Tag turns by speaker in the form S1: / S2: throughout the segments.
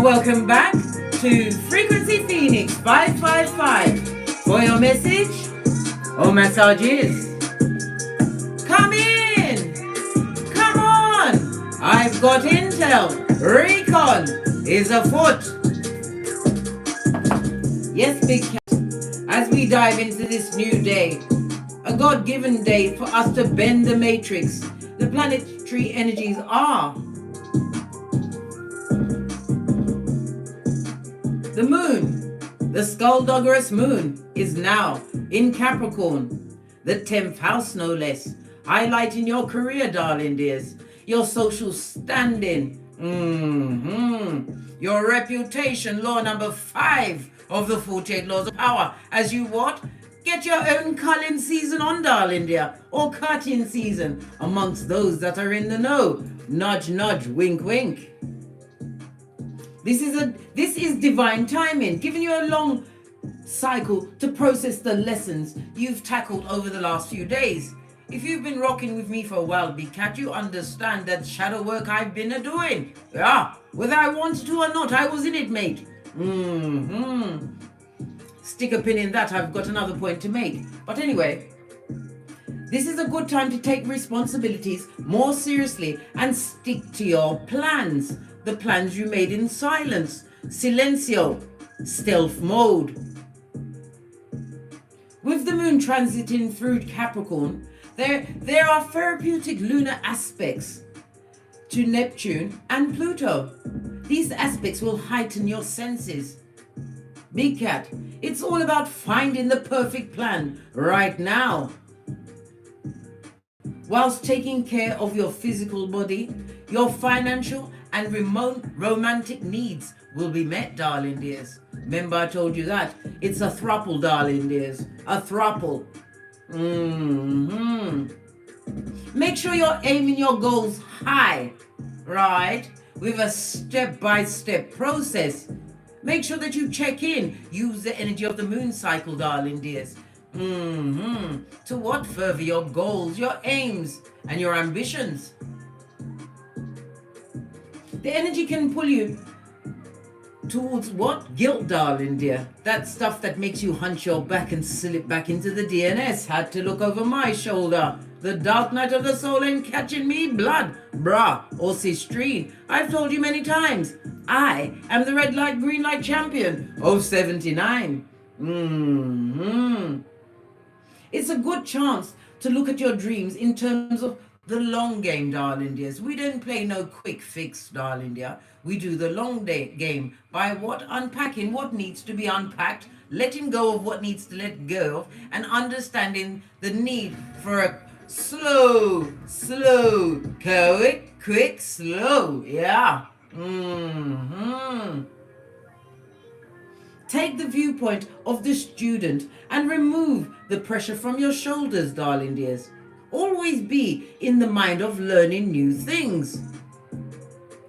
S1: Welcome back to Frequency Phoenix 555 for your message or massages. Come in! Come on! I've got intel. Recon is afoot. Yes, Big Cat, as we dive into this new day, a God-given day for us to bend the matrix. The planetary energies are the moon. The skullduggerous moon is now in Capricorn, the 10th house no less, highlighting your career, darling dears, your social standing, your reputation, law number 5 of the 48 laws of power, as you what? Get your own culling season on, darling dear, or cutting season amongst those that are in the know. Nudge, nudge, wink, wink. This is divine timing, giving you a long cycle to process the lessons you've tackled over the last few days. If you've been rocking with me for a while, Big Cat, you understand that shadow work I've been a-doing. Yeah, whether I wanted to or not, I was in it, mate. Stick a pin in that, I've got another point to make. But anyway, this is a good time to take responsibilities more seriously and stick to your plans. The plans you made in silence, silencio, stealth mode. With the moon transiting through Capricorn, there are therapeutic lunar aspects to Neptune and Pluto. These aspects will heighten your senses. Big Cat, it's all about finding the perfect plan right now. Whilst taking care of your physical body, your financial and romantic needs will be met, darling dears. Remember I told you that? It's a throuple, darling dears. A throuple. Make sure you're aiming your goals high, right? With a step-by-step process. Make sure that you check in. Use the energy of the moon cycle, darling dears. To what? Further your goals, your aims, and your ambitions. The energy can pull you towards what? Guilt, darling dear. That stuff that makes you hunch your back and slip back into the DNS. Had to look over my shoulder. The dark night of the soul ain't catching me blood, brah, or sistrine. I've told you many times, I am the red light, green light champion of 79. It's a good chance to look at your dreams in terms of the long game, darling dears. We don't play no quick fix, darling dear. We do the long game by what? Unpacking what needs to be unpacked, letting go of what needs to let go of, and understanding the need for a slow, quick, slow. Yeah. Take the viewpoint of the student and remove the pressure from your shoulders, darling dears. Always be in the mind of learning new things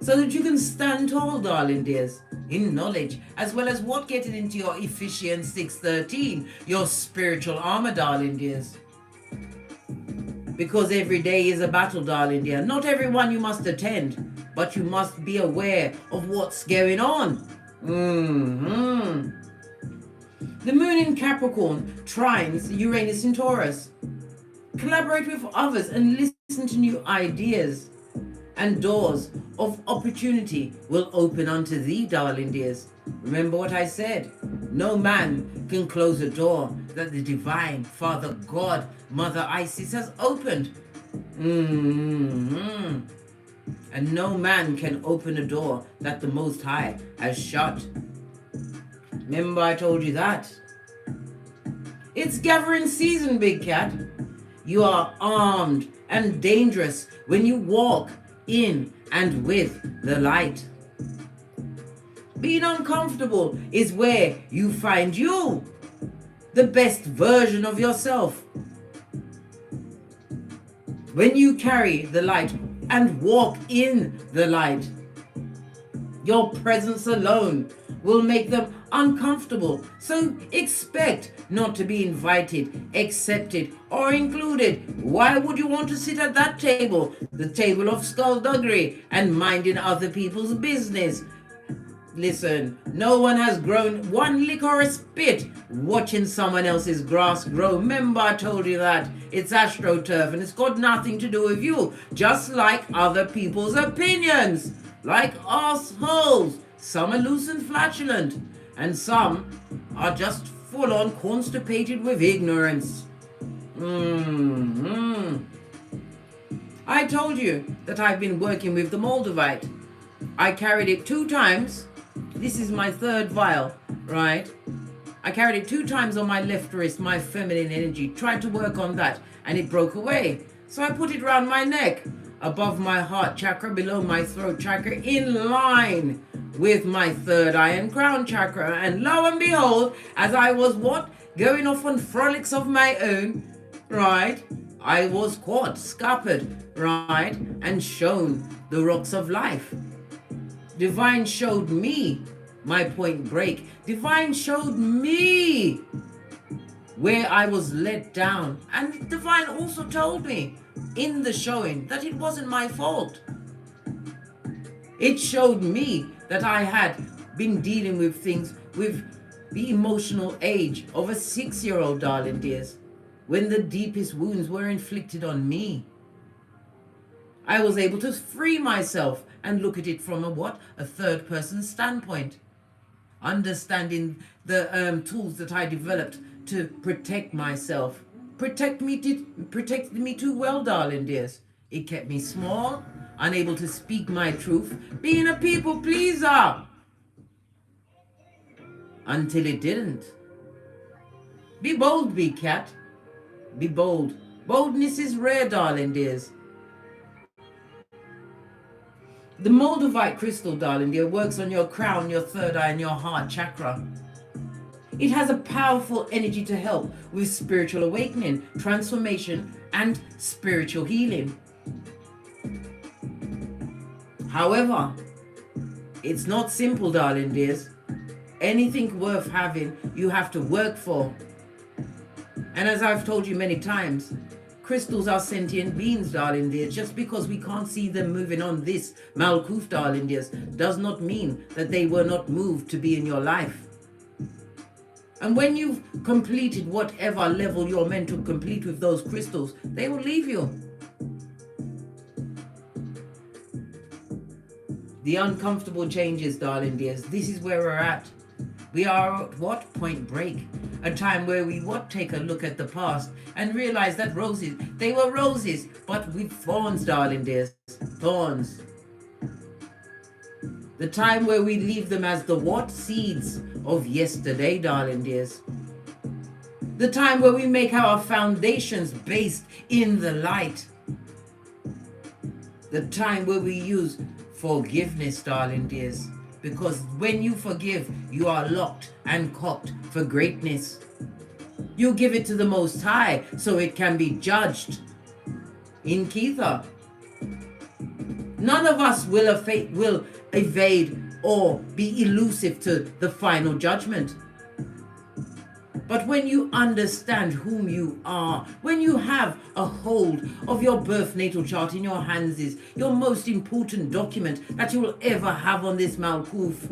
S1: so that you can stand tall, darling dears, in knowledge, as well as what getting into your Ephesians 6:13, your spiritual armor, darling dears. Because every day is a battle, darling dear. Not everyone you must attend, but you must be aware of what's going on. The moon in Capricorn trines Uranus in Taurus. Collaborate with others and listen to new ideas, and doors of opportunity will open unto thee, darling dears. Remember what I said. No man can close a door that the divine Father God, Mother Isis has opened. And no man can open a door that the Most High has shut. Remember I told you that. It's gathering season, Big Cat. You are armed and dangerous when you walk in and with the light. Being uncomfortable is where you find you, the best version of yourself. When you carry the light and walk in the light, your presence alone will make them uncomfortable. So expect not to be invited, accepted, or included. Why would you want to sit at that table? The table of skullduggery and minding other people's business. Listen, no one has grown one lick or a spit watching someone else's grass grow. Remember I told you that. It's AstroTurf and it's got nothing to do with you. Just like other people's opinions. Like assholes. Some are loose and flatulent. And some are just full on constipated with ignorance. I told you that I've been working with the Moldavite. I carried it 2 times. This is my 3rd vial, right? I carried it 2 times on my left wrist, my feminine energy. Tried to work on that and it broke away. So I put it around my neck, above my heart chakra, below my throat chakra, in line with my 3rd eye and crown chakra. And lo and behold, as I was going off on frolics of my own, right? I was caught, scuppered, right? And shown the rocks of life. Divine showed me my point break. Divine showed me where I was let down. And Divine also told me in the showing that it wasn't my fault. It showed me that I had been dealing with things with the emotional age of a 6-year-old, darling dears, when the deepest wounds were inflicted on me. I was able to free myself and look at it from a 3rd person standpoint. Understanding the tools that I developed to protect myself. Protected me too well, darling dears. It kept me small, unable to speak my truth, being a people pleaser. Until it didn't. Be bold, big cat. Be bold. Boldness is rare, darling dears. The Moldavite crystal, darling dear, works on your crown, your 3rd eye, and your heart chakra. It has a powerful energy to help with spiritual awakening, transformation, and spiritual healing. However, it's not simple, darling dears. Anything worth having, you have to work for. And as I've told you many times, crystals are sentient beings, darling dears. Just because we can't see them moving on this Malkuth, darling dears, does not mean that they were not moved to be in your life. And when you've completed whatever level you're meant to complete with those crystals, they will leave you. The uncomfortable changes, darling dears. This is where we're at. We are at point break. A time where we take a look at the past and realize that roses, they were roses, but with thorns, darling dears. Thorns. The time where we leave them as the seeds of yesterday, darling dears. The time where we make our foundations based in the light. The time where we use forgiveness, darling dears. Because when you forgive, you are locked and cocked for greatness. You give it to the Most High so it can be judged in Kether. None of us will evade or be elusive to the final judgment. But when you understand whom you are, when you have a hold of your birth natal chart in your hands, is your most important document that you will ever have on this Malkuth,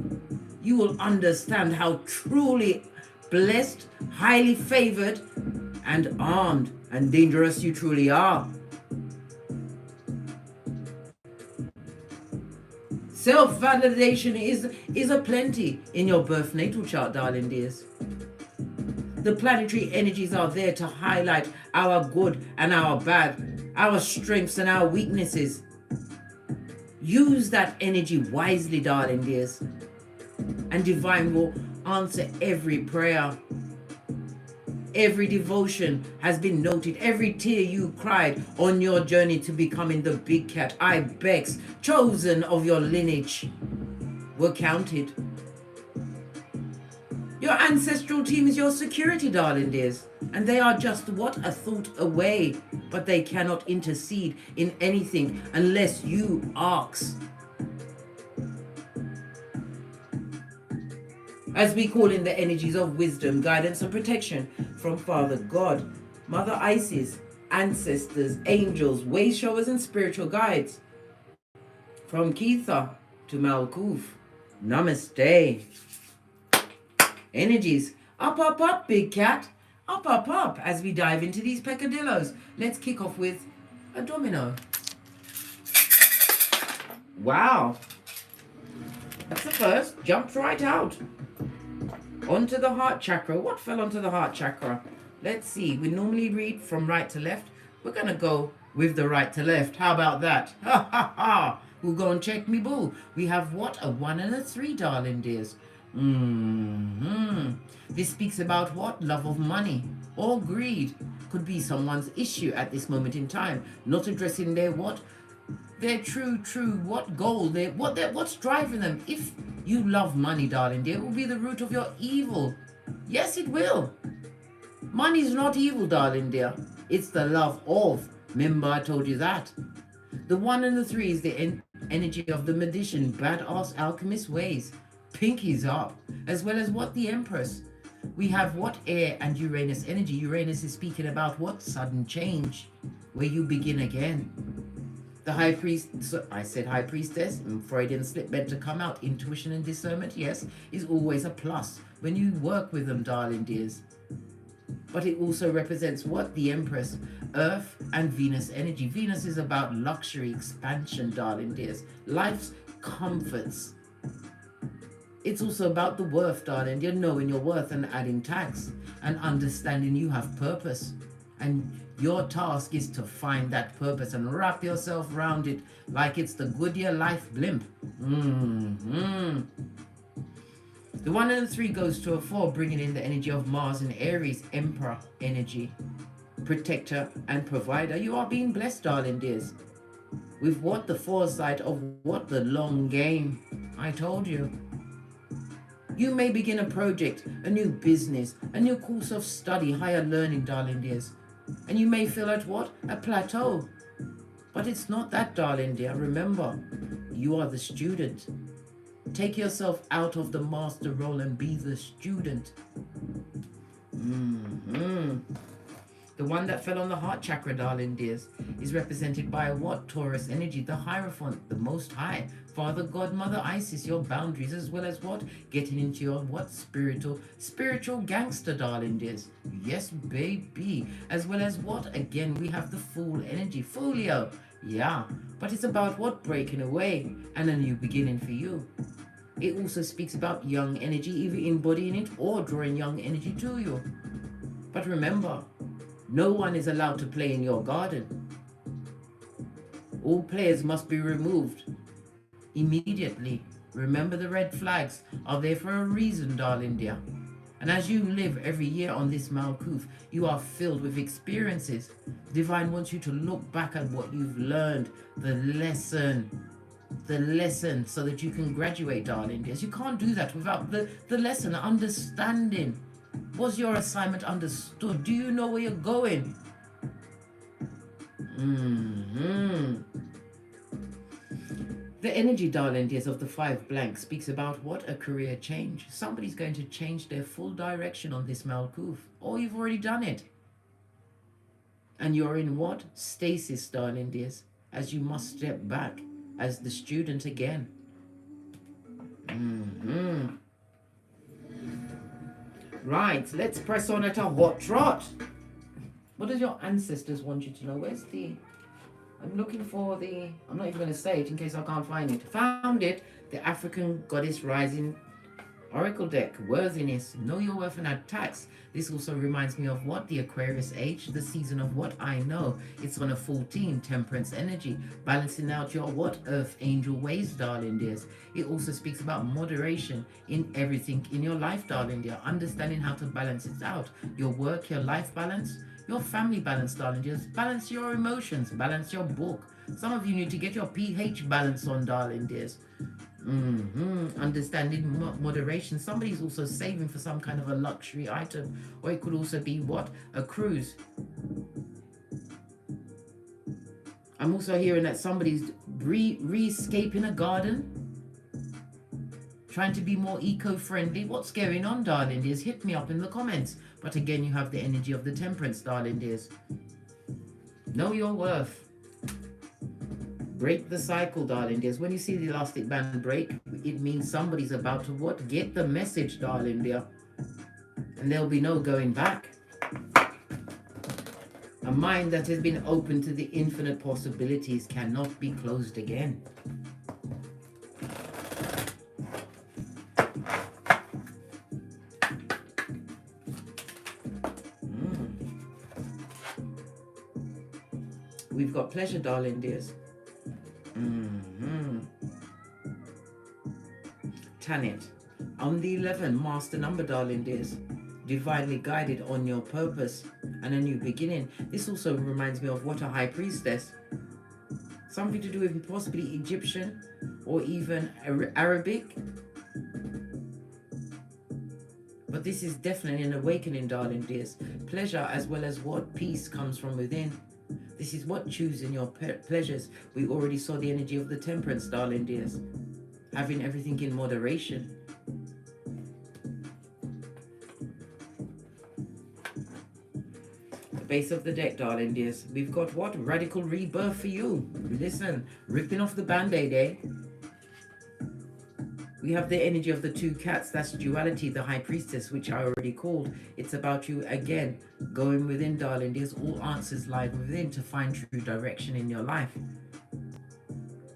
S1: you will understand how truly blessed, highly favored, and armed and dangerous you truly are. Self-validation is a plenty in your birth natal chart, darling dears. The planetary energies are there to highlight our good and our bad, our strengths and our weaknesses. Use that energy wisely, darling dears, and Divine will answer every prayer. Every devotion has been noted. Every tear you cried on your journey to becoming the big cat, Ibex, chosen of your lineage, were counted. Your ancestral team is your security, darling dears. And they are just a thought away. But they cannot intercede in anything unless you ask. As we call in the energies of wisdom, guidance and protection from Father God, Mother Isis, ancestors, angels, way showers and spiritual guides. From Kether to Malkuth. Namaste. Energies. Up, up, up, big cat. Up, up, up as we dive into these peccadillos. Let's kick off with a domino. Wow. That's the first. Jumped right out. Onto the heart chakra. What fell onto the heart chakra? Let's see. We normally read from right to left. We're going to go with the right to left. How about that? Ha ha ha. We'll go and check me boo. We have what? A 1 and a 3, darling dears. This speaks about what? Love of money or greed. Could be someone's issue at this moment in time. Not addressing their what? Their true what goal, what's driving them. If you love money, darling dear, it will be the root of your evil. Yes, it will. Money is not evil, darling dear. It's the love of. Remember, I told you that. The 1 and the 3 is the energy of the magician, badass alchemist ways. Pinkies up, as well as what? The Empress. We have what? Air and Uranus energy. Uranus is speaking about what? Sudden change, where you begin again. The high priest, so I said high priestess, Freudian slip meant to come out. Intuition and discernment, yes, is always a plus when you work with them, darling dears. But it also represents what? The Empress, Earth and Venus energy. Venus is about luxury, expansion, darling dears. Life's comforts. It's also about the worth, darling dear, knowing your worth and adding tags and understanding you have purpose. And your task is to find that purpose and wrap yourself around it like it's the Goodyear life blimp. The 1 and the 3 goes to a 4, bringing in the energy of Mars and Aries, Emperor energy, protector and provider. You are being blessed, darling dears, with what? The foresight of what? The long game. I told you. You may begin a project, a new business, a new course of study, higher learning, darling dears. And you may feel at what? A plateau. But it's not that, darling dear. Remember, you are the student. Take yourself out of the master role and be the student. The one that fell on the heart chakra, darling dears, is represented by what? Taurus energy, the Hierophant, the Most High, Father God, Mother Isis, your boundaries, as well as what? Getting into your what? Spiritual gangster, darling dears. Yes, baby. As well as what? Again, we have the Fool energy, Folio. Yeah, but it's about what? Breaking away and a new beginning for you. It also speaks about young energy, either embodying it or drawing young energy to you. But remember, no one is allowed to play in your garden. All players must be removed immediately. Remember, the red flags are there for a reason, darling dear. And as you live every year on this Malkuth, you are filled with experiences. Divine wants you to look back at what you've learned, the lesson, so that you can graduate, darling dears. You can't do that without the lesson, understanding. Was your assignment understood? Do you know where you're going? The energy, darling dears, of the 5 blank speaks about what? A career change. Somebody's going to change their full direction on this Malkuth, or you've already done it. And you're in what? Stasis, darling dears, as you must step back as the student again. Right, let's press on at a hot trot. What does your ancestors want you to know? Where's the... I'm looking for the... I'm not even going to say it in case I can't find it. Found it. The African Goddess Rising Oracle deck. Worthiness. Know your worth and add tax. This also reminds me of what? The Aquarius age. The season of what? I know. It's on a 14. Temperance energy. Balancing out your what? Earth angel ways, darling dears. It also speaks about moderation in everything in your life, darling dear. Understanding how to balance it out. Your work, your life balance, your family balance, darling dears. Balance your emotions. Balance your book. Some of you need to get your pH balance on, darling dears. Understanding moderation. Somebody's also saving for some kind of a luxury item, or it could also be what? A cruise. I'm also hearing that somebody's re-escaping a garden, trying to be more eco-friendly. What's going on, darling dears? Hit me up in the comments. But again, you have the energy of the Temperance, darling dears. Know your worth. Break the cycle, darling dears. When you see the elastic band break, it means somebody's about to what? Get the message, darling dear. And there'll be no going back. A mind that has been open to the infinite possibilities cannot be closed again. We've got pleasure, darling dears. Tanit. On the 11, master number, darling dears. Divinely guided on your purpose and a new beginning. This also reminds me of what a high priestess. Something to do with possibly Egyptian or even Arabic. But this is definitely an awakening, darling dears. Pleasure as well as what? Peace comes from within. This is what? Choosing your pleasures. We already saw the energy of the temperance, darling dears. Having everything in moderation. Base of the deck, darling dears. We've got what? Radical rebirth for you. Listen, ripping off the band-aid, eh? We have the energy of the two cats. That's duality, the high priestess, which I already called. It's about you again, going within, darling dears. All answers lie within to find true direction in your life.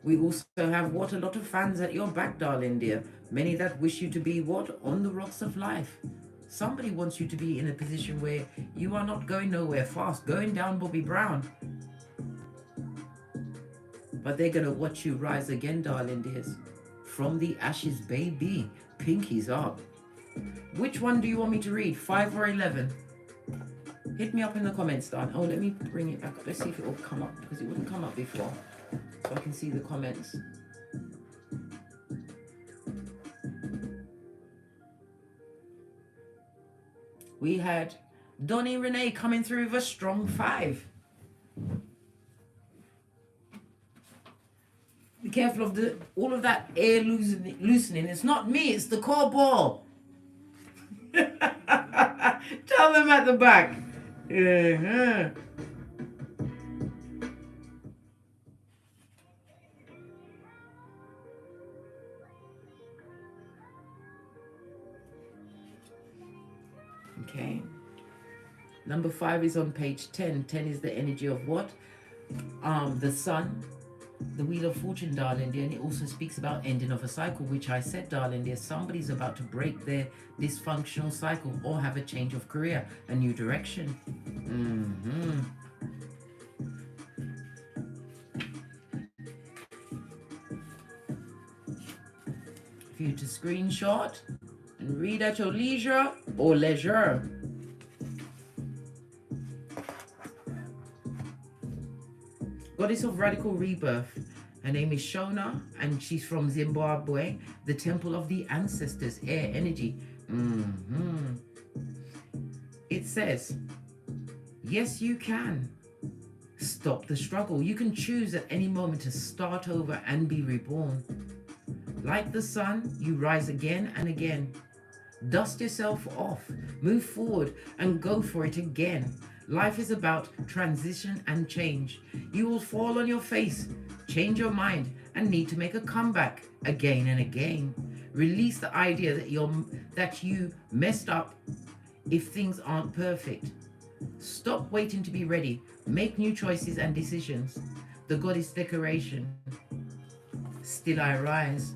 S1: We also have what? A lot of fans at your back, darling dear. Many that wish you to be what? On the rocks of life. Somebody wants you to be in a position where you are not going nowhere fast, going down Bobby Brown. But they're going to watch you rise again, darling dears. From the ashes, baby. Pinkies up. Which one do you want me to read? 5 or 11? Hit me up in the comments, darling. Oh, let me bring it back up. Let's see if it will come up, because it wouldn't come up before. So I can see the comments. We had Donnie Renee coming through with a strong 5. Be careful of all of that air loosening. It's not me, it's the core ball. Tell them at the back. Okay. Number 5 is on page 10. 10 is the energy of what? The sun, the wheel of fortune, darling dear. And it also speaks about ending of a cycle, which I said, darling dear. Somebody's about to break their dysfunctional cycle or have a change of career, a new direction. For you to screenshot and read at your leisure or leisure. Goddess of radical rebirth. Her name is Shona and she's from Zimbabwe. The temple of the ancestors, air energy. It says, yes, you can. Stop the struggle. You can choose at any moment to start over and be reborn. Like the sun, you rise again and again. Dust yourself off, move forward and go for it again. Life is about transition and change. You will fall on your face, change your mind, and need to make a comeback again and again. Release the idea that you messed up if things aren't perfect. Stop waiting to be ready. Make new choices and decisions. The goddess decoration. Still I rise.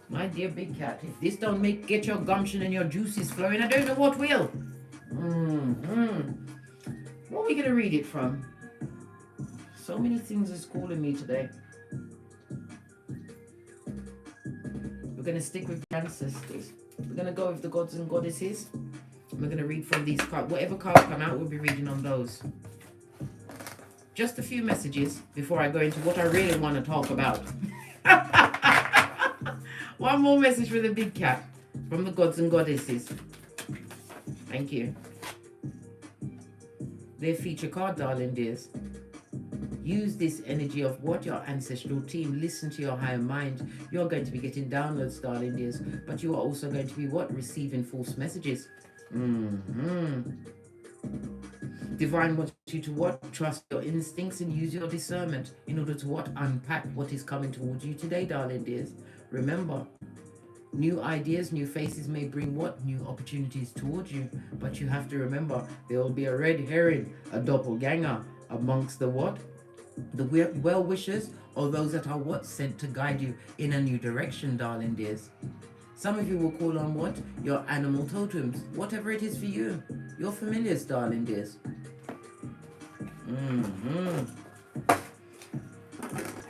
S1: My dear big cat, if this don't get your gumption and your juices flowing, I don't know what will. What are we going to read it from? So many things is calling me today. We're going to stick with the ancestors. We're going to go with the gods and goddesses. We're going to read from these cards. Whatever cards come out, we'll be reading on those. Just a few messages before I go into what I really want to talk about. One more message for the big cat from the gods and goddesses. Thank you. Their feature card, darling dears. Use this energy of what? Your ancestral team. Listen to your higher mind. You're going to be getting downloads, darling dears. But you are also going to be what? Receiving false messages. Divine wants you to what? Trust your instincts and use your discernment in order to what? Unpack what is coming towards you today, darling dears. Remember, new ideas, new faces may bring what? New opportunities towards you. But you have to remember, there will be a red herring, a doppelganger amongst the what? The well-wishers, or those that are what? Sent to guide you in a new direction, darling dears. Some of you will call on what? Your animal totems, whatever it is for you. Your familiars, darling dears.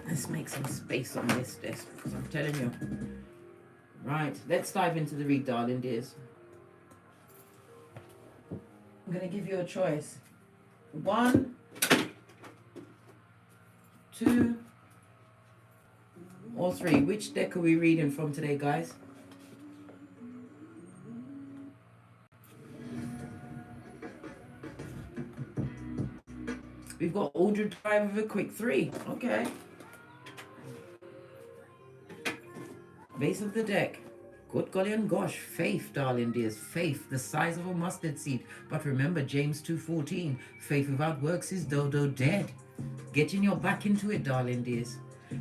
S1: Let's make some space on this desk, because I'm telling you. Right, let's dive into the read, darling dears. I'm going to give you a choice. 1, 2, or 3. Which deck are we reading from today, guys? We've got Aldred Drive with a quick 3. Okay. Base of the deck. Good golly and gosh. Faith, darling dears. Faith, the size of a mustard seed. But remember James 2:14. Faith without works is dodo dead. Getting your back into it, darling dears.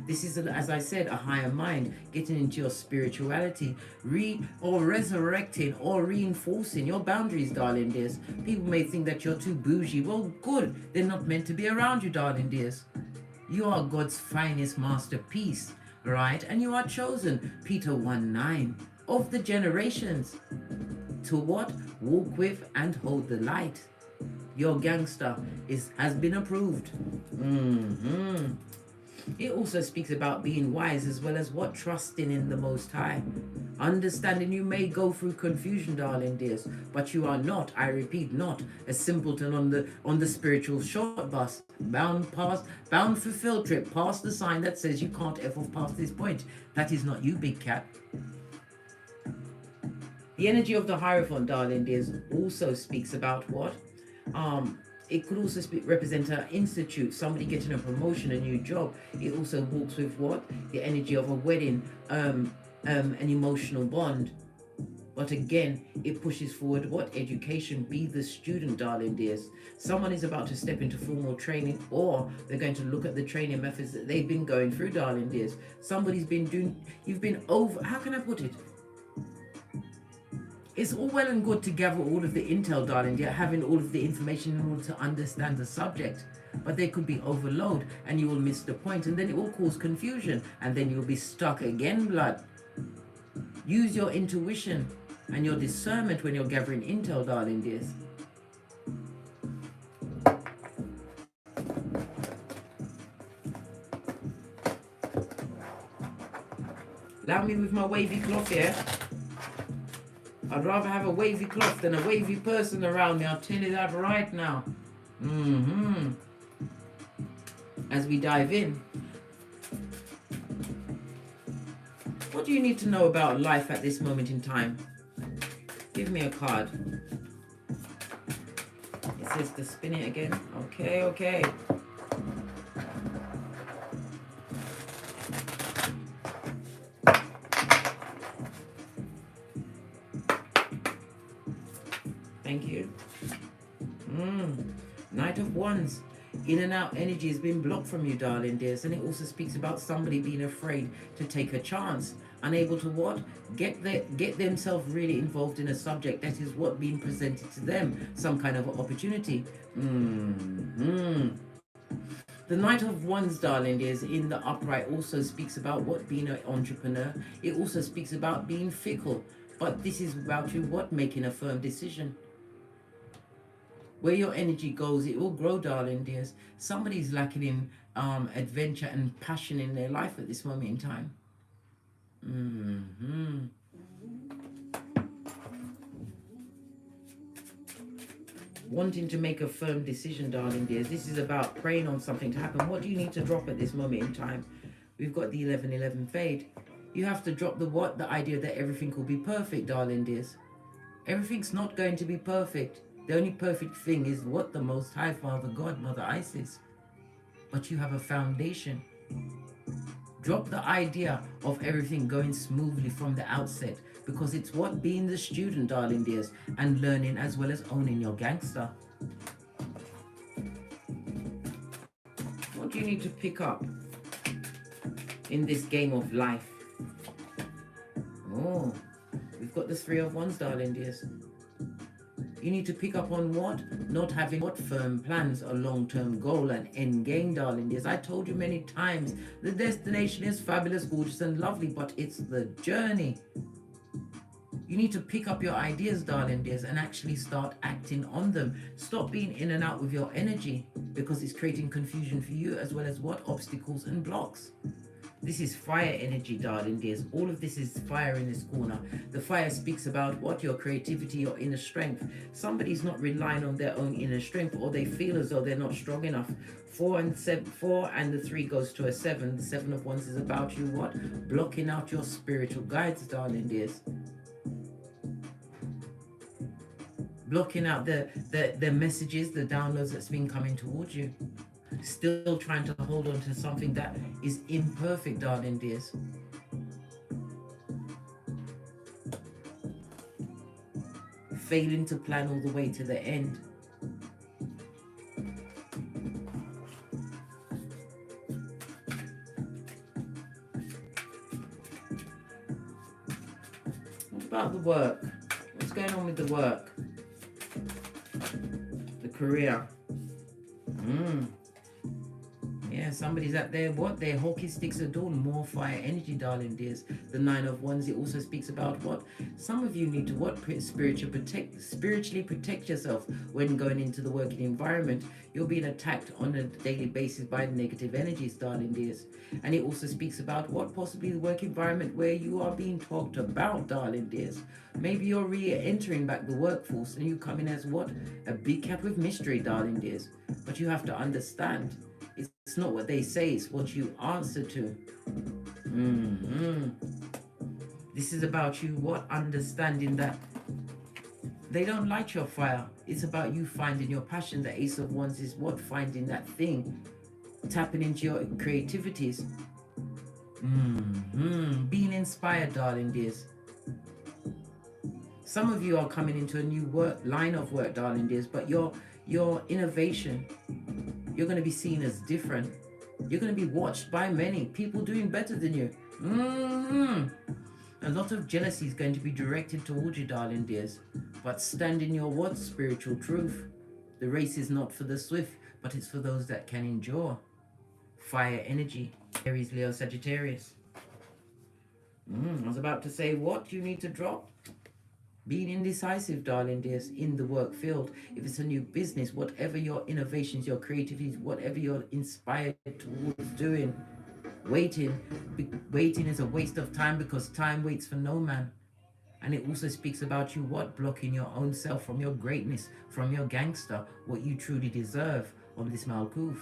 S1: This is, as I said, a higher mind, getting into your spirituality, resurrecting or reinforcing your boundaries, darling dears. People may think that you're too bougie. Well, good. They're not meant to be around you, darling dears. You are God's finest masterpiece, right? And you are chosen, Peter 1:9, of the generations. To what? Walk with and hold the light. Your gangster has been approved. It also speaks about being wise as well as what? Trusting in the Most High. Understanding you may go through confusion, darling dears, but you are not, I repeat, not a simpleton on the spiritual short bus, bound for field trip, past the sign that says you can't ever pass this point. That is not you, big cat. The energy of the Hierophant, darling dears, also speaks about what? It could also represent an institute, somebody getting a promotion, a new job. It also walks with what? The energy of a wedding, an emotional bond. But again, it pushes forward what? Education. Be the student, darling dears. Someone is about to step into formal training, or they're going to look at the training methods that they've been going through, darling dears. Somebody's been doing, you've been over, how can I put it? It's all well and good to gather all of the intel, darling, yet having all of the information in order to understand the subject. But there could be overload and you will miss the point, and then it will cause confusion, and then you'll be stuck again, blood. Use your intuition and your discernment when you're gathering intel, darling dears. Allow me with my wavy cloth here. I'd rather have a wavy cloth than a wavy person around me. I'll tell you that right now. As we dive in. What do you need to know about life at this moment in time? Give me a card. It says to spin it again. Okay, okay. Thank you. Knight of Wands. In and out energy has been blocked from you, darling dears. And it also speaks about somebody being afraid to take a chance. Unable to what? Get themselves really involved in a subject that is what being presented to them. Some kind of opportunity. The Knight of Wands, darling dears, in the upright also speaks about what? Being an entrepreneur. It also speaks about being fickle. But this is about you what? Making a firm decision. Where your energy goes, it will grow, darling dears. Somebody's lacking in adventure and passion in their life at this moment in time. Wanting to make a firm decision, darling dears. This is about praying on something to happen. What do you need to drop at this moment in time? We've got the 11-11 fade. You have to drop the what? The idea that everything will be perfect, darling dears. Everything's not going to be perfect. The only perfect thing is what? The Most High Father God, Mother Isis. But you have a foundation. Drop the idea of everything going smoothly from the outset, because it's what? Being the student, darling dears, and learning as well as owning your gangster. What do you need to pick up in this game of life? Oh, we've got the Three of Wands, darling dears. You need to pick up on what? Not having what firm plans, a long-term goal, an end game, darling dears. I told you many times, the destination is fabulous, gorgeous, and lovely, but it's the journey. You need to pick up your ideas, darling dears, and actually start acting on them. Stop being in and out with your energy, because it's creating confusion for you, as well as what? Obstacles and blocks. This is fire energy, darling dears. All of this is fire in this corner. The fire speaks about what? Your creativity, your inner strength. Somebody's not relying on their own inner strength, or they feel as though they're not strong enough. 4 and the 3 goes to a 7. The 7 of Wands is about you what? Blocking out your spiritual guides, darling dears. Blocking out the messages, the downloads that's been coming towards you. Still trying to hold on to something that is imperfect, darling dears. Failing to plan all the way to the end. What about the work? What's going on with the work? The career. Yeah, somebody's at their what? Their hockey sticks are doing more fire energy, darling dears. The 9 of Wands, it also speaks about what? Some of you need to what? Spiritually protect yourself when going into the working environment. You're being attacked on a daily basis by negative energies, darling dears. And it also speaks about what? Possibly the work environment where you are being talked about, darling dears. Maybe you're re-entering back the workforce and you come in as what? A big cat with mystery, darling dears. But you have to understand, it's not what they say, it's what you answer to. This is about you what? Understanding that they don't light your fire. It's about you finding your passion. The Ace of Wands is what? Finding that thing. Tapping into your creativities. Being inspired, darling dears. Some of you are coming into a new line of work, darling dears, but your innovation, you're going to be seen as different. You're going to be watched by many people doing better than you. A lot of jealousy is going to be directed towards you, darling dears. But stand in your what? Spiritual truth. The race is not for the swift, but it's for those that can endure. Fire energy. Aries, Leo, Sagittarius. I was about to say, what you need to drop? Being indecisive, darling dears, in the work field. If it's a new business, whatever your innovations, your creativity, whatever you're inspired towards doing, waiting is a waste of time, because time waits for no man. And it also speaks about you what? Blocking your own self from your greatness, from your gangster, what you truly deserve on this Malkuth.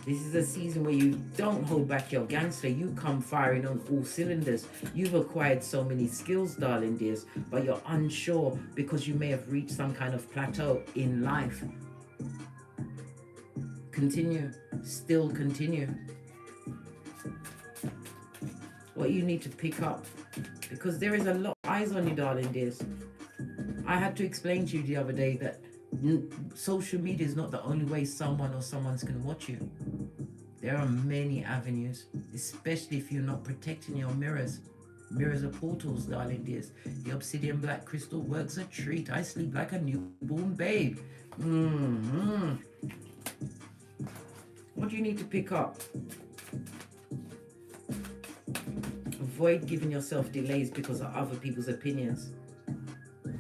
S1: This is a season where you don't hold back your gangster. You come firing on all cylinders. You've acquired so many skills, darling dears, but you're unsure because you may have reached some kind of plateau in life. Continue. Still continue. What you need to pick up, because there is a lot of eyes on you, darling dears. I had to explain to you the other day that social media is not the only way someone or someone's going to watch you. There are many avenues, especially if you're not protecting your mirrors. Mirrors are portals, darling dears. The obsidian black crystal works a treat. I sleep like a newborn babe. What do you need to pick up? Avoid giving yourself delays because of other people's opinions.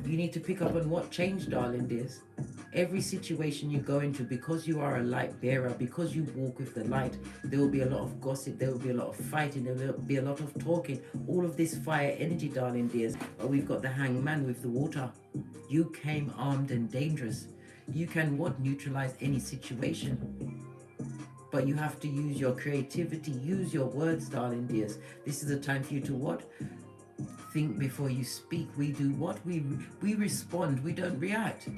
S1: You need to pick up on what changed, darling dears. Every situation you go into, because you are a light bearer, because you walk with the light, there will be a lot of gossip, there will be a lot of fighting, there will be a lot of talking. All of this fire energy, darling dears. But we've got the hangman with the water. You came armed and dangerous. You can what? Neutralize any situation. But you have to use your creativity, use your words, darling dears. This is a time for you to what? Think before you speak. We do what? We respond, we don't react.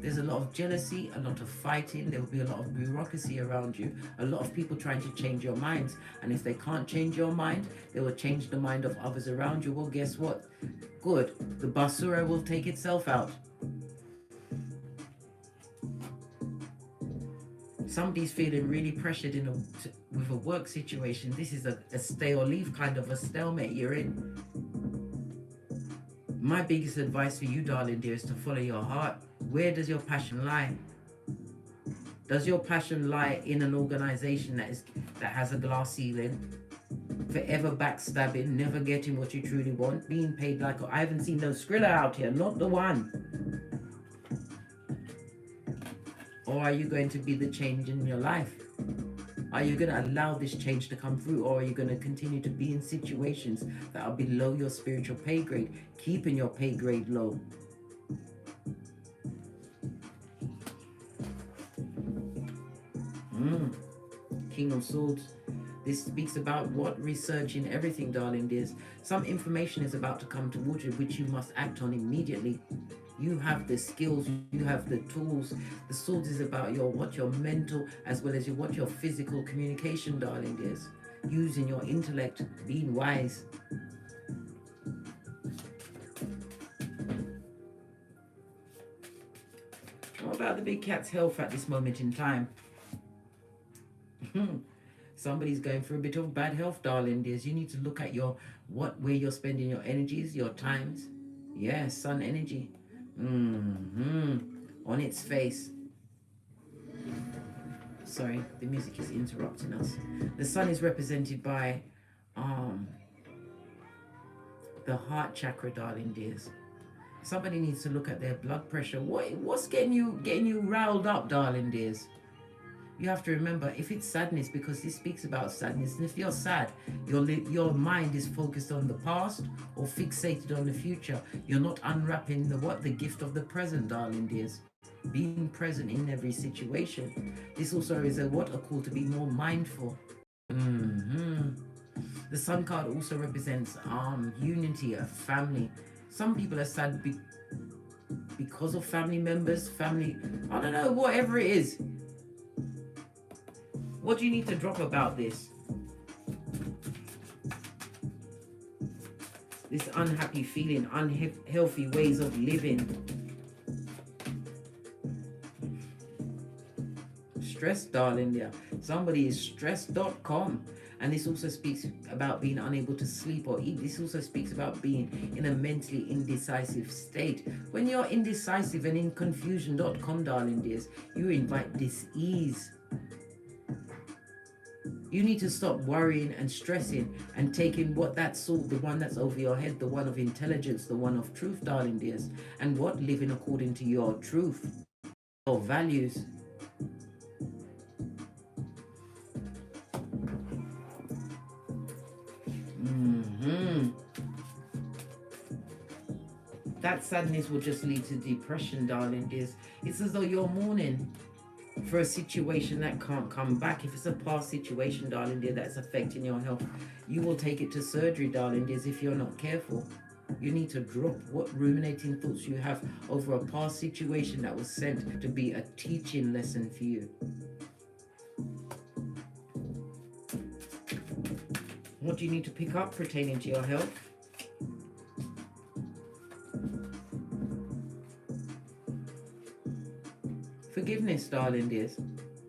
S1: There's a lot of jealousy, a lot of fighting. There will be a lot of bureaucracy around you. A lot of people trying to change your minds. And if they can't change your mind, they will change the mind of others around you. Well, guess what? Good. The basura will take itself out. Somebody's feeling really pressured with a work situation. This is a stay or leave kind of a stalemate you're in. My biggest advice for you, darling dear, is to follow your heart. Where does your passion lie? Does your passion lie in an organization that has a glass ceiling, forever backstabbing, never getting what you truly want, being paid like I haven't seen no Skrilla out here, not the one. Or are you going to be the change in your life? Are you going to allow this change to come through, or are you going to continue to be in situations that are below your spiritual pay grade, keeping your pay grade low? King of Swords. This speaks about what? Researching everything, darling dears. Some information is about to come towards you, which you must act on immediately. You have the skills, you have the tools. The Swords is about your mental as well as your physical communication, darling dears. Using your intellect, being wise. What about the big cat's health at this moment in time? Somebody's going through a bit of bad health, darling dears. You need to look at where you're spending your energies, your times. Yeah, sun energy. On its face. Sorry, the music is interrupting us. The sun is represented by the heart chakra, darling dears. Somebody needs to look at their blood pressure. What's getting you riled up, darling dears? You have to remember, if it's sadness, because this speaks about sadness, and if you're sad, your mind is focused on the past or fixated on the future. You're not unwrapping the gift of the present, darling dears. Being present in every situation. This also is a call to be more mindful. The sun card also represents unity, a family. Some people are sad because of family members, I don't know, whatever it is. What do you need to drop about this? This unhappy feeling, unhealthy ways of living. Stress, darling, yeah. Somebody is stressed.com. And this also speaks about being unable to sleep or eat. This also speaks about being in a mentally indecisive state. When you're indecisive and in confusion.com, darling dears, you invite dis-ease. You need to stop worrying and stressing and taking the one that's over your head, the one of intelligence, the one of truth, darling dears, and living according to your truth, your values. That sadness will just lead to depression, darling dears. It's as though you're mourning for a situation that can't come back. If it's a past situation, darling dear, that's affecting your health, you will take it to surgery, darling dears, if you're not careful. You need to drop what ruminating thoughts you have over a past situation that was sent to be a teaching lesson for you. What do you need to pick up pertaining to your health? Forgiveness, darling dears.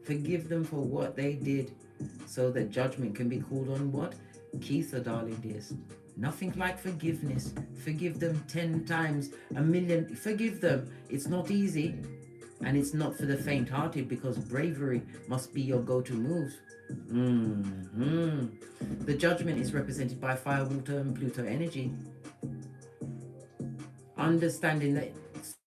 S1: Forgive them for what they did so that judgment can be called on what? Keitha, darling dears. Nothing like forgiveness. Forgive them 10 times, a million. Forgive them. It's not easy. And it's not for the faint-hearted, because bravery must be your go-to move. The judgment is represented by fire, water, and Pluto energy. Understanding that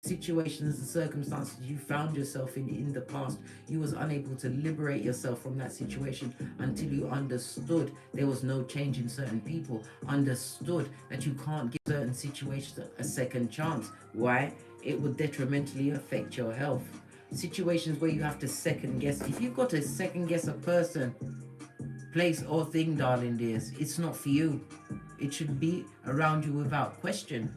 S1: situations and circumstances you found yourself in the past, you was unable to liberate yourself from that situation until you understood there was no change in certain people, understood that you can't give certain situations a second chance. Why? It would detrimentally affect your health. Situations where you have to second guess. If you've got to second guess a person, place, or thing, darling dears, it's not for you. It should be around you without question.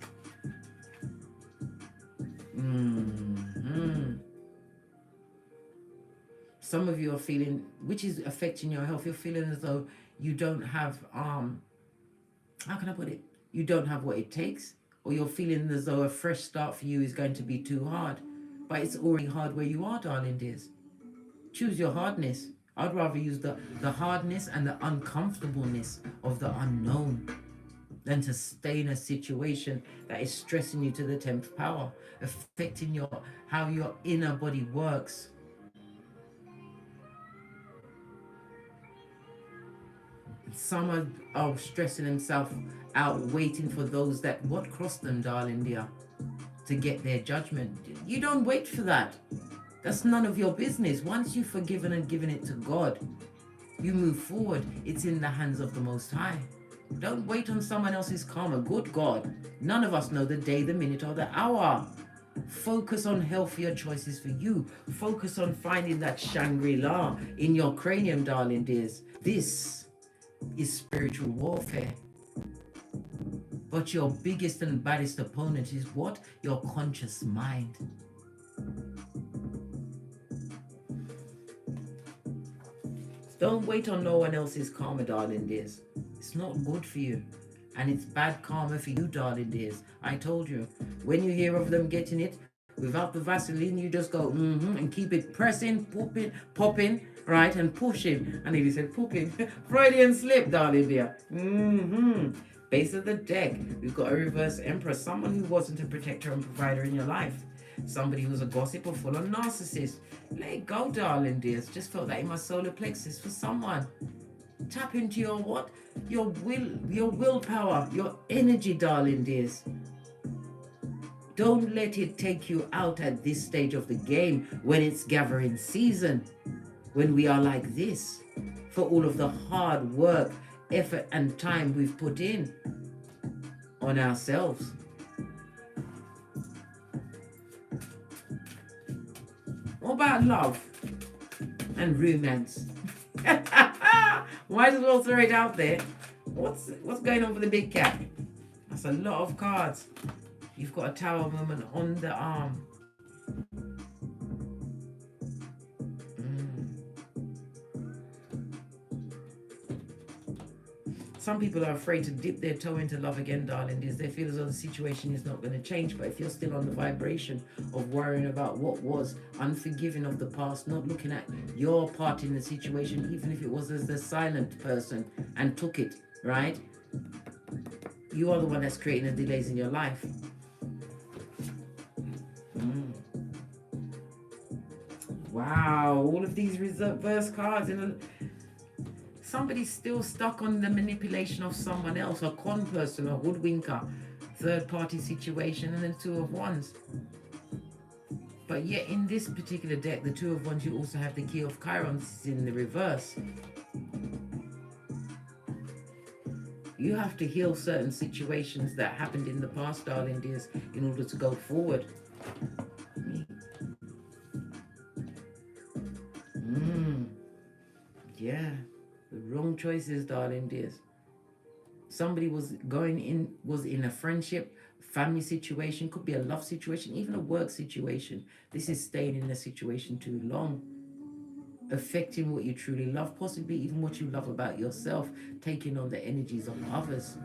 S1: Some of you are feeling, which is affecting your health, you're feeling as though you don't have, how can I put it? You don't have what it takes, or you're feeling as though a fresh start for you is going to be too hard. But it's already hard where you are, darling dears. Choose your hardness. I'd rather use the hardness and the uncomfortableness of the unknown than to stay in a situation that is stressing you to the 10th power, affecting how your inner body works. Some are stressing themselves out, waiting for those that what crossed them, darling dear, to get their judgment. You don't wait for that. That's none of your business. Once you've forgiven and given it to God, you move forward. It's in the hands of the Most High. Don't wait on someone else's karma. Good God, none of us know the day, the minute, or the hour. Focus on healthier choices for you. Focus on finding that Shangri-La in your cranium, darling dears. This is spiritual warfare. But your biggest and baddest opponent is what? Your conscious mind. Don't wait on no one else's karma, darling dears. It's not good for you. And it's bad karma for you, darling dears. I told you. When you hear of them getting it, without the Vaseline, you just go, and keep it pressing, popping, right, and pushing. And if you said pooping, Freudian slip, darling dear. Base of the deck, we've got a reverse empress, someone who wasn't a protector and provider in your life. Somebody who's a gossip or full-on narcissist. Let it go, darling dears. Just felt that in my solar plexus for someone. Tap into your what? Your willpower, your energy, darling dears. Don't let it take you out at this stage of the game when it's gathering season. When we are like this, for all of the hard work, effort, and time we've put in on ourselves. What about love and romance? Might as well throw it out there. What's going on with the big cat? That's a lot of cards. You've got a Tower woman on the arm. Some people are afraid to dip their toe into love again, darling. They feel as though the situation is not going to change. But if you're still on the vibration of worrying about what was, unforgiving of the past, not looking at your part in the situation, even if it was as the silent person and took it, right? You are the one that's creating the delays in your life. Wow, all of these reverse cards somebody's still stuck on the manipulation of someone else, a con person, a hoodwinker, third-party situation, and then Two of Wands. But yet in this particular deck, the Two of Wands, you also have the Key of Chiron. This is in the reverse. You have to heal certain situations that happened in the past, darling dears, in order to go forward. Yeah. The wrong choices, darling dears. Somebody was in a friendship, family situation, could be a love situation, even a work situation. This is staying in a situation too long, affecting what you truly love, possibly even what you love about yourself, taking on the energies of others.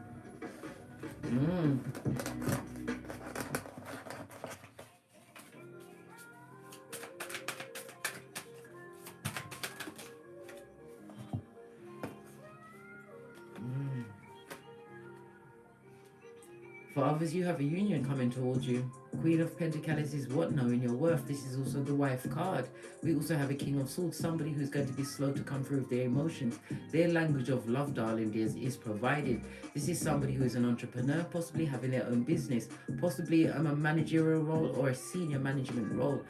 S1: For others, you have a union coming towards you. Queen of Pentacles is what? Knowing your worth. This is also the wife card. We also have a King of Swords, somebody who's going to be slow to come through with their emotions. Their language of love, darling dears, is provided. This is somebody who is an entrepreneur, possibly having their own business, possibly a managerial role or a senior management role.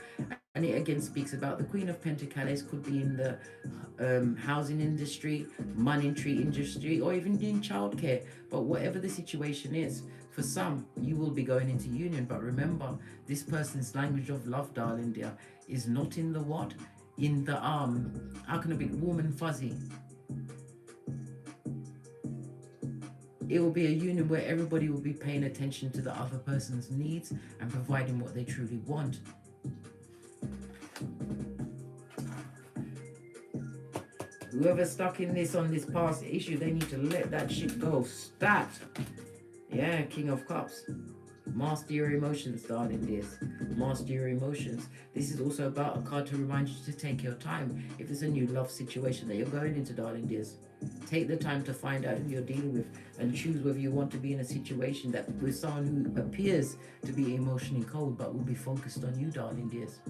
S1: And it again speaks about the Queen of Pentacles could be in the housing industry, monetary industry, or even in childcare. But whatever the situation is, for some, you will be going into union. But remember, this person's language of love, darling dear, is not in the what? In the how can it be warm and fuzzy? It will be a union where everybody will be paying attention to the other person's needs and providing what they truly want. Whoever's stuck in this on this past issue, they need to let that shit go. Stat. Yeah, King of Cups. Master your emotions, darling dears. Master your emotions. This is also about a card to remind you to take your time. If there's a new love situation that you're going into, darling dears, take the time to find out who you're dealing with and choose whether you want to be in a situation that with someone who appears to be emotionally cold but will be focused on you, darling dears.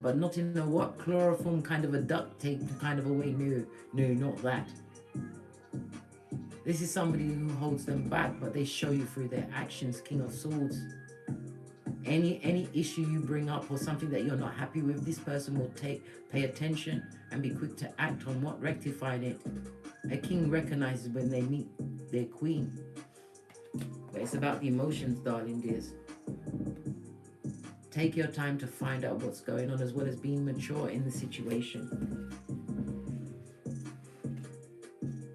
S1: But not in a what? Chloroform kind of a duct tape kind of a way. No, not that. This is somebody who holds them back, but they show you through their actions. King of Swords. Any issue you bring up or something that you're not happy with, this person will pay attention and be quick to act on what, rectifying it. A king recognizes when they meet their queen. But it's about the emotions, darling dears. Take your time to find out what's going on, as well as being mature in the situation.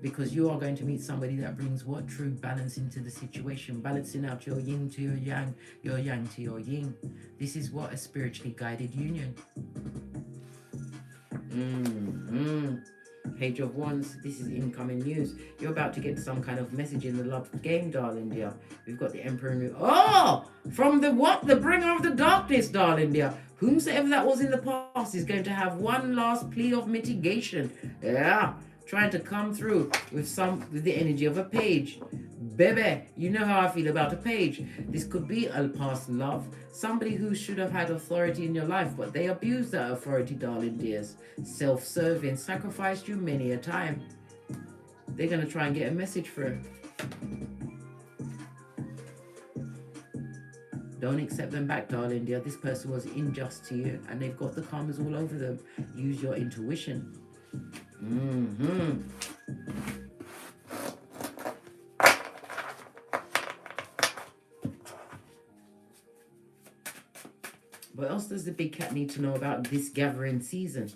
S1: Because you are going to meet somebody that brings what? True balance into the situation. Balancing out your yin to your yang to your yin. This is what? A spiritually guided union. Page of Wands. This is incoming news. You're about to get some kind of message in the love game, darling dear. We've got the Emperor. Oh! From the what? The bringer of the darkness, darling dear. Whomsoever that was in the past is going to have one last plea of mitigation. Yeah. Trying to come through with the energy of a page. Baby, you know how I feel about a page. This could be a past love. Somebody who should have had authority in your life, but they abused that authority, darling dears. Self-serving, sacrificed you many a time. They're going to try and get a message through. Don't accept them back, darling dear. This person was unjust to you, and they've got the karmas all over them. Use your intuition. What else does the big cat need to know about this gathering season?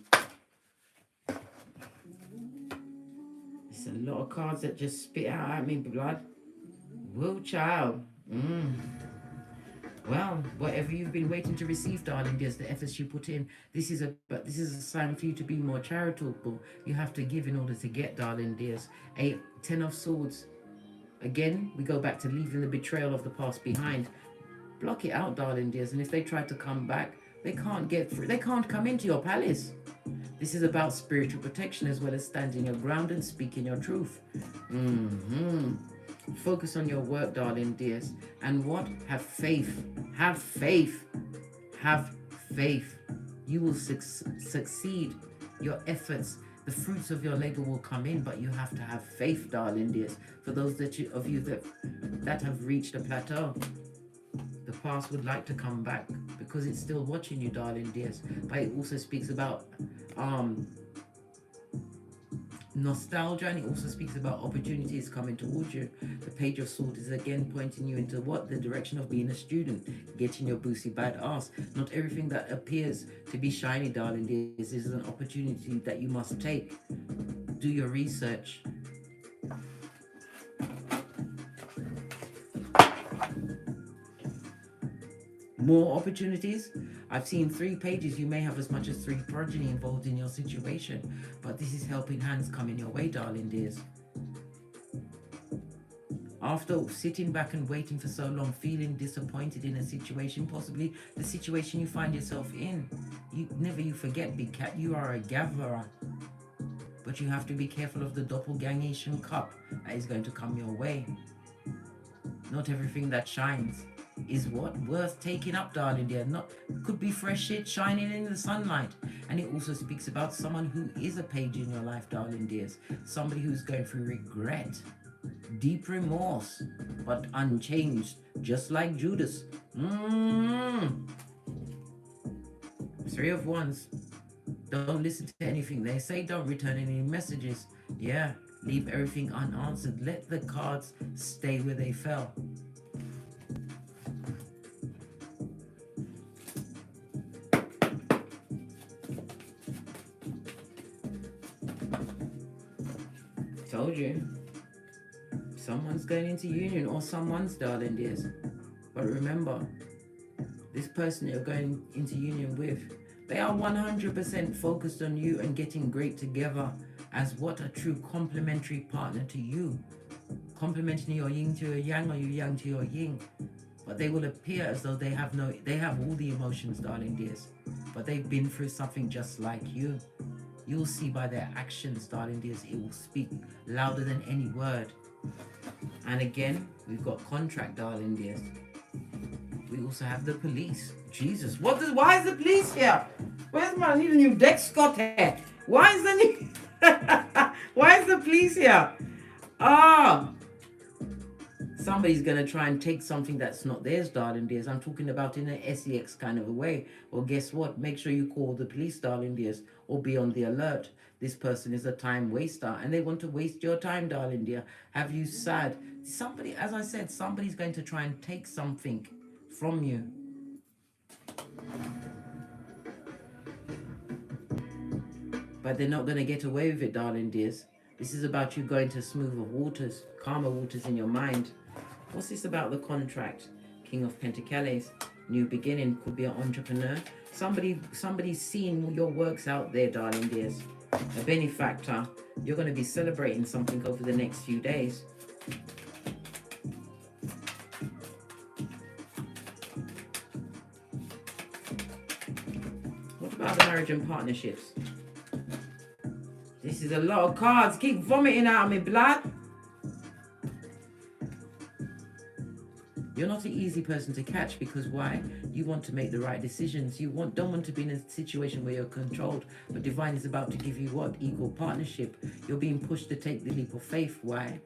S1: It's a lot of cards that just spit out at me, blood. Whoa, child. Well, whatever you've been waiting to receive, darling, there's the efforts you put in. This is a sign for you to be more charitable. You have to give in order to get, darling dears. 10 of Swords. Again, we go back to leaving the betrayal of the past behind. Block it out, darling dears. And if they try to come back, they can't get through. They can't come into your palace. This is about spiritual protection as well as standing your ground and speaking your truth. Focus on your work, darling dears. And what? Have faith. Have faith. Have faith. You will succeed. Your efforts, the fruits of your labor will come in, but you have to have faith, darling dears. For those of you that have reached a plateau, the past would like to come back because it's still watching you, darling dears. But it also speaks about nostalgia, and it also speaks about opportunities coming towards you. The Page of Swords is again pointing you into what? The direction of being a student, getting your boosie bad ass. Not everything that appears to be shiny, darling, this is an opportunity that you must take. Do your research. More opportunities. I've seen 3 pages. You may have as much as 3 progeny involved in your situation, but this is helping hands coming your way, darling dears. After sitting back and waiting for so long, feeling disappointed in a situation, possibly the situation you find yourself in, you forget, big cat, you are a gatherer. But you have to be careful of the doppelgangation cup that is going to come your way. Not everything that shines is what? Worth taking up, darling dear. Could be fresh shit shining in the sunlight. And it also speaks about someone who is a page in your life, darling dears. Somebody who's going through regret, deep remorse, but unchanged, just like Judas. 3 of Wands. Don't listen to anything they say. Don't return any messages. Yeah, leave everything unanswered. Let the cards stay where they fell. Told you. Someone's going into union, or someone's, darling dears. But remember, this person you're going into union with They are 100% focused on you and getting great together as what a true complementary partner to you. Complementing your yin to your yang or your yang to your yin. But they will appear as though they have all the emotions, darling dears. But they've been through something just like you. You'll see by their actions, darling dears, it will speak louder than any word. And again, we've got contract, darling dears. We also have the police. Jesus, why is the police here? Where's my new deck, Scott here? Why is the police here? Somebody's going to try and take something that's not theirs, darling dears. I'm talking about in an SEX kind of a way. Well, guess what? Make sure you call the police, darling dears, or be on the alert. This person is a time waster and they want to waste your time, darling dear. Have you sad? Somebody, as I said, somebody's going to try and take something from you. But they're not going to get away with it, darling dears. This is about you going to smoother waters, calmer waters in your mind. What's this about the contract? King of Pentacles, new beginning, could be an entrepreneur. Somebody's seeing your works out there, darling dears. A benefactor. You're going to be celebrating something over the next few days. What about the marriage and partnerships? This is a lot of cards. Keep vomiting out of me blood. You're not an easy person to catch because why? You want to make the right decisions. You don't want to be in a situation where you're controlled. But divine is about to give you what? Equal partnership. You're being pushed to take the leap of faith. Why?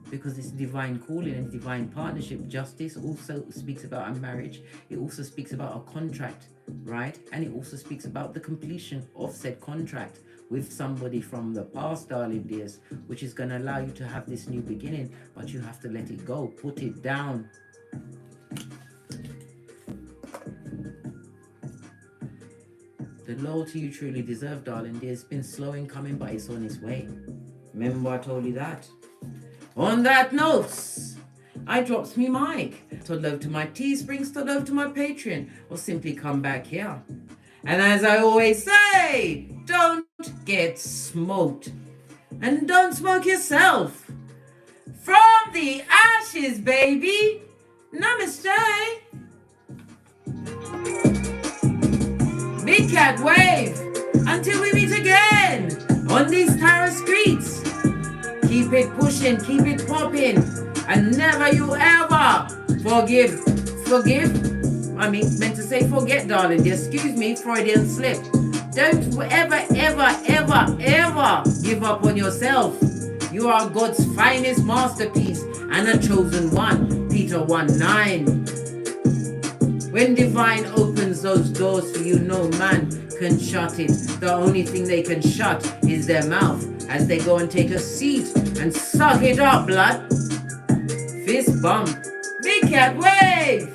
S1: Because it's divine calling and divine partnership. Justice also speaks about a marriage. It also speaks about a contract, right? And it also speaks about the completion of said contract with somebody from the past, darling dears, which is going to allow you to have this new beginning, but you have to let it go, put it down. The loyalty you truly deserve, darling dear, it's been slow in coming, but it's on its way. Remember I told you that. On that note, I drops me mic. Toddle over to my Teesprings, toddle over to my Patreon, or simply come back here. And as I always say, don't get smoked. And don't smoke yourself. From the ashes, baby. Namaste. Big cat wave. Until we meet again on these tarot streets. Keep it pushing, keep it popping. And never you ever forgive. I mean, meant to say forget, darling. Excuse me, Freudian slip. Don't ever give up on yourself. You are God's finest masterpiece and a chosen one. Peter 1:9. When divine opens those doors for you, no man can shut it. The only thing they can shut is their mouth as they go and take a seat and suck it up, blood. Fist bump. Big cat wave.